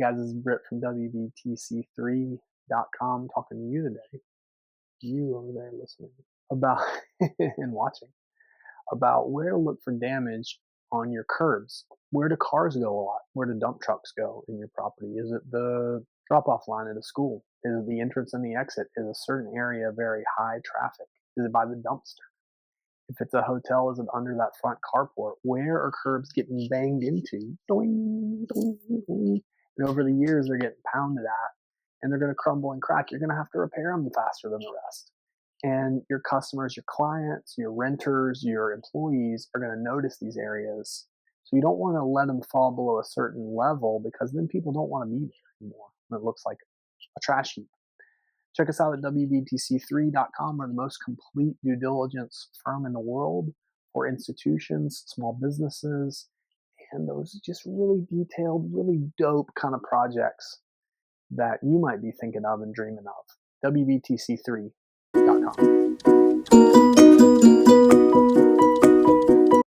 guys, this is Britt from WBTC3.com talking to you today. You over there listening about and watching about where to look for damage on your curbs. Where do cars go a lot? Where do dump trucks go in your property? Is it the drop-off line at a school? Is it the entrance and the exit? Is a certain area very high traffic? Is it by the dumpster? If it's a hotel, is it under that front carport? Where are curbs getting banged into? Doing, doing, doing. And over the years, they're getting pounded at, and they're going to crumble and crack. You're going to have to repair them faster than the rest. And your customers, your clients, your renters, your employees are going to notice these areas. So you don't want to let them fall below a certain level, because then people don't want to be there anymore. And it looks like a trash heap. Check us out at WBTC3.com. We're the most complete due diligence firm in the world for institutions, small businesses, and those just really detailed, really dope kind of projects that you might be thinking of and dreaming of. WBTC3.com.